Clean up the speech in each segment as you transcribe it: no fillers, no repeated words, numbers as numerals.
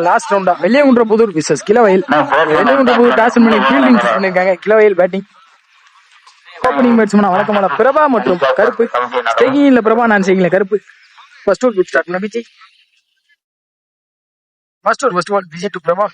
Last ரவுண்டா வெள்ளியங்குன்றபுதூர் versus கிளவயல். வெள்ளியங்குன்றபுதூர் toss பண்ணி fielding பண்ணிருக்காங்க. கிளவயல் பேட்டிங். ஓப்பனிங் பேட்ஸ்மேன் வழக்கமான பிரபா மற்றும் கருப்பு. ஸ்டேகிங்ல பிரபா, நான் ஸ்டேகிங்ல கருப்பு. ஃபர்ஸ்ட் ஓவர் ஸ்டார்ட் பண்ண Vijay. First over Vijay to Prabha.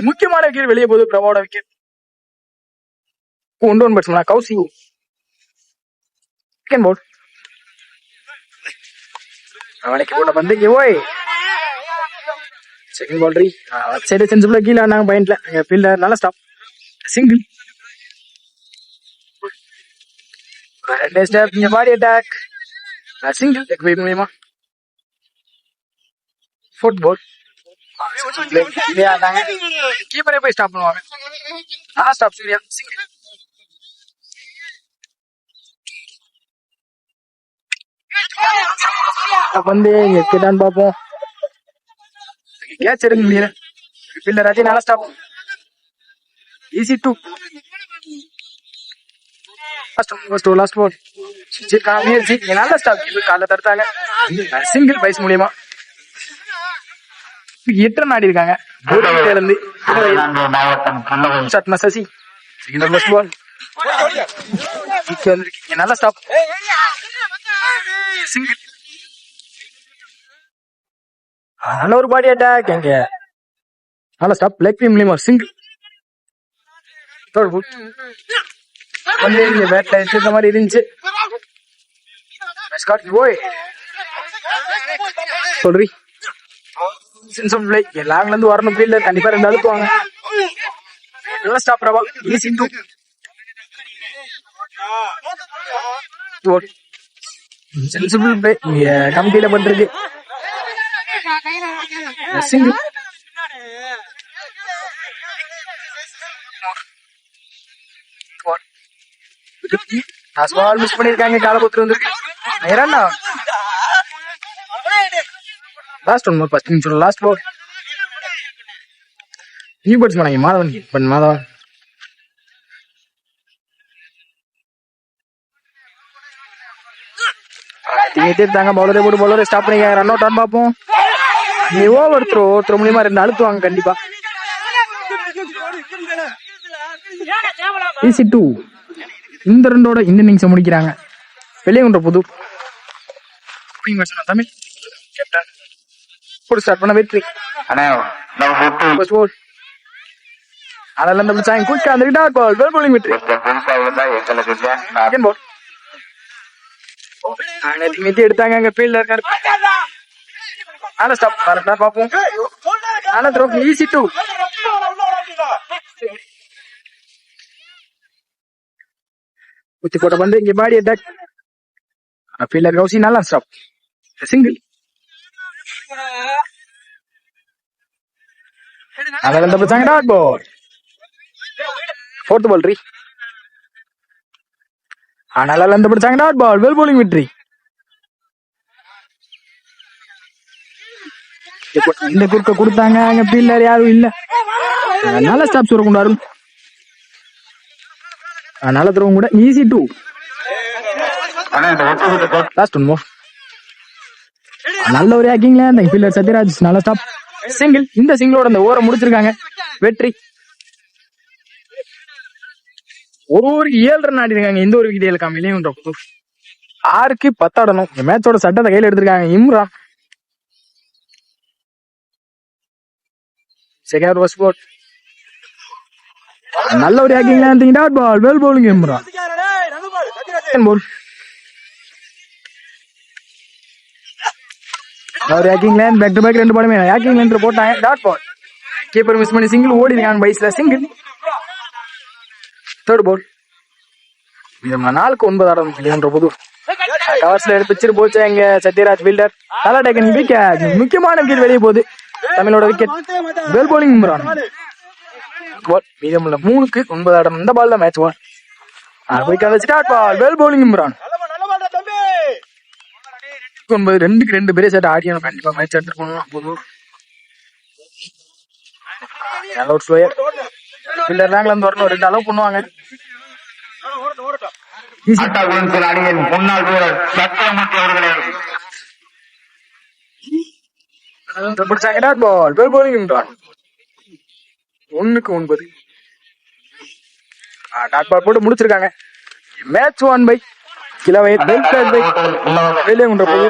முக்கியமான விக்கெட் வெளியே போகுது பிரபாவோட விக்கெட். ஒன்று பேட்ஸ்மேனா கௌசி. போர்ட் அவனுக்கு கூட வந்து ஓய் செகண்ட் பால் ரீ சைடு சென்சிபிளா கீழே ஆனாங்க பாயிண்ட்ல. ஃபீல்டர் நல்ல stop. Single. Body attack. Single மூலியமா ஃபுட்பால் கீப்பரே போய் ஸ்டாப் பண்ணுவாங்க. ஸ்டாப் சூர்யா. சிங்கிள். வந்து கேட்டான்னு பாப்போம். கேட்ச் எடுக்க முடியல. ஃபீல்டர் ராஜி நல்ல stop. Easy two. Last ball முயற்சி நல்ல ஸ்டாப். கால தடுத்தாங்க. சிங்கிள் பைஸ் மூலியமா 8 ரன் ஆடி இருக்காங்க. சசி நல்ல ஸ்டாப். சிங்கிள். நல்ல ஒரு பாடி அட்டாக். எங்க நல்ல ஸ்டாப். லெக் பீம் மூலியமா சிங்கிள். தேர்ட் புட் பேட்ல எடுத்த மாதிரி இருந்துச்சு. சொல்றி லாங்ல இருந்து வரணும். ஃபீல்டர் கண்டிப்பா 2 அழுத்துவாங்க. நல்ல stop Prabha. Easy two. Sensible play கமிட்டியில பண்றது. சிங்கிள். மிஸ் பண்ணிருக்காங்க. காலபுத்திர வந்து லாஸ்ட் ஒன் மோர் 10 நிமிஷம். லாஸ்ட் பால் நியூ பேட்ஸ் பண்ணாங்க. மாதவன் பட் மாதவன் எடுத்தாங்க. பவுலரே போட்டு பவுலரே ஸ்டாப் பண்ணிக்க. ரன் அவுட் ஆன் பார்ப்போம். ஓவர் த்ரோ மூலியமா 2 அழுத்துவாங்க கண்டிப்பா. Easy two. இந்த ரெண்டோட இந்த இன்னிங்ஸை முடிக்கிறாங்க. வெள்ளியங்குன்றபுதூர் தமிழ் கேப்டன் போட்டு ஸ்டார்ட் பண்ண வெற்றி. அதெல்லாம் தப்பிச்சாங்க. குயிக்கா அந்த டாட் பால் வெல் பவுலிங் வெற்றி. மித்தி எடுத்தாங்க. அங்க ஃபீல்டர் இருக்காரு. நல்ல ஸ்டாப். பார்ப்போம். நல்ல த்ரோ. Easy two. குத்தி போட்ட பந்து இங்க பாடி அட்டாக். ஃபீல்டர் கௌசி நல்லா ஸ்டாப். சிங்கிள். அதெல்லாம் தப்பிச்சாங்க. Dot ball. ஃபோர்த் பால் ரீ. ஆனாலும் அந்த பிடிச்சாங்க. டாட் பால் வெல் பவுலிங் வெற்றி. இந்த குறுக்க கொடுத்தாங்க. அங்க ஃபீல்டர் யாரும் இல்ல. நல்ல ஸ்டாப் சூர கொண்டாரு. நல்ல த்ரோவும் கூட. Easy two. Last one more. நல்ல ஒரு ஹேக்கிங்ல அந்த ஃபீல்டர் சத்யராஜ் நல்ல ஸ்டாப். சிங்கிள். இந்த சிங்கிளோட அந்த ஓவரை முடிச்சிருக்காங்க. வெற்றி. ஒரு 7 ரன் ஆடி இருக்காங்க. இந்த ஒரு விக்கெட் இழக்காம வெளியங்குன்றபுதூர் 6க்கு 10 ஆடணும். மேட்சோட சட்டத்தை கையில எடுத்திருக்காங்க. இம்ரான் செகண்ட் ஃபர்ஸ்ட் பால் நல்ல ஒரு ஹேக்கிங்ல dot ball well bowling Imran. Ball ஒரு ஹேக்கிங்ல பேக் டு பேக் 2 பாலுமே ஹேக்கிங்ல போட்டாங்க. Dot ball. கீப்பர் மிஸ் பண்ணி சிங்கிள் ஓடி இருக்காங்க. பைஸ்ல சிங்கிள். தேர்ட் பால். 4க்கு 9 ஆடணும் வெளியங்குன்றபுதூர். கவர்ஸ்ல எடுத்து போச்சு எங்க சத்யராஜ் ஃபீல்டர். நல்லா டேக்கன் விக்கெட். முக்கியமான விக்கெட் வெளியே போகுது. தமிழோட விக்கெட். Well bowling Imran. மீதமுள்ள 3க்கு 9 ஆடணும். இந்த பால் தான் மேட்ச் பால். போய் dot ball well bowling Imran. 9 2க்கு 2 பெரிய செட் ஆடியணும் கண்டிப்பா மேட்ச் எடுத்துட்டு போகணும் போதும். நல்ல ஒரு ஸ்லோயர் பில்லர் ரேங்க்ல இருந்து வரணும் 2 அளவு பண்ணுவாங்க. அணியின் முன்னாள் வீரர் சத்தியமூர்த்தி அவர்களே பிடிச்சாங்க டாட் பால் பேர் போலிங் டாட் 1-9 டாட் பால் போட்டு முடிச்சிருக்காங்க. மேட்ச் 1 பை கிலோவை பெல் பை வெளியே கொண்டு போய்